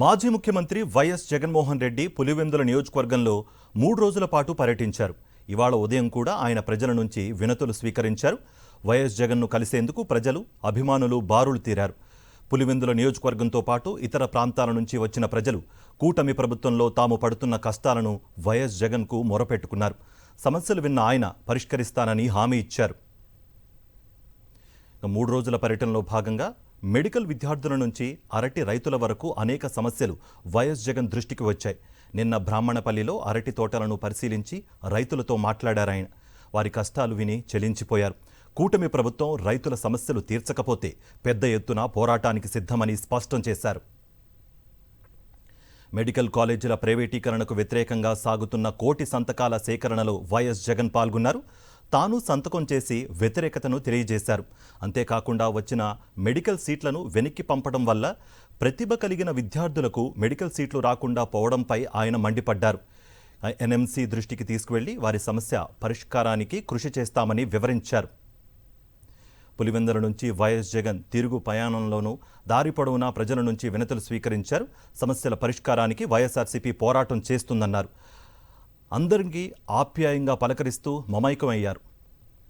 మాజీ ముఖ్యమంత్రి వైఎస్ జగన్మోహన్ రెడ్డి పులివెందుల నియోజకవర్గంలో 3 రోజుల పాటు పర్యటించారు. ఇవాళ ఉదయం కూడా ఆయన ప్రజల నుంచి వినతులు స్వీకరించారు. వైఎస్ జగన్ను కలిసేందుకు ప్రజలు, అభిమానులు బారులు తీరారు. పులివెందుల నియోజకవర్గంతో పాటు ఇతర ప్రాంతాల నుంచి వచ్చిన ప్రజలు కూటమి ప్రభుత్వంలో తాము పడుతున్న కష్టాలను వైఎస్ జగన్కు మొరపెట్టుకున్నారు. సమస్యలు విన్న ఆయన పరిష్కరిస్తానని హామీ ఇచ్చారు. 3 రోజుల పర్యటనలో భాగంగా మెడికల్ విద్యార్థుల నుంచి అరటి రైతుల వరకు అనేక సమస్యలు వైఎస్ జగన్ దృష్టికి వచ్చాయి. నిన్న బ్రాహ్మణపల్లిలో అరటి తోటలను పరిశీలించి రైతులతో మాట్లాడారాయన. వారి కష్టాలు విని చెలించిపోయారు. కూటమి ప్రభుత్వం రైతుల సమస్యలు తీర్చకపోతే పెద్ద ఎత్తున పోరాటానికి సిద్ధమని స్పష్టం చేశారు. మెడికల్ కాలేజీల ప్రైవేటీకరణకు వ్యతిరేకంగా సాగుతున్న కోటి సంతకాల సేకరణలో వైఎస్ జగన్ పాల్గొన్నారు. తాను సంతకం చేసి వ్యతిరేకతను తెలియజేశారు. అంతేకాకుండా వచ్చిన మెడికల్ సీట్లను వెనక్కి పంపడం వల్ల ప్రతిభ కలిగిన విద్యార్థులకు మెడికల్ సీట్లు రాకుండా పోవడంపై ఆయన మండిపడ్డారు. ఎన్ఎంసీ దృష్టికి తీసుకువెళ్లి వారి సమస్య పరిష్కారానికి కృషి చేస్తామని వివరించారు. పులివెందుల నుంచి వైఎస్ జగన్ తిరుగు ప్రయాణంలోనూ దారి పొడవునా ప్రజల నుంచి వినతులు స్వీకరించారు. సమస్యల పరిష్కారానికి వైఎస్ఆర్సీపీ పోరాటం చేస్తుందన్నారు. అందరికీ ఆప్యాయంగా పలకరిస్తూ మమైకమయ్యారు.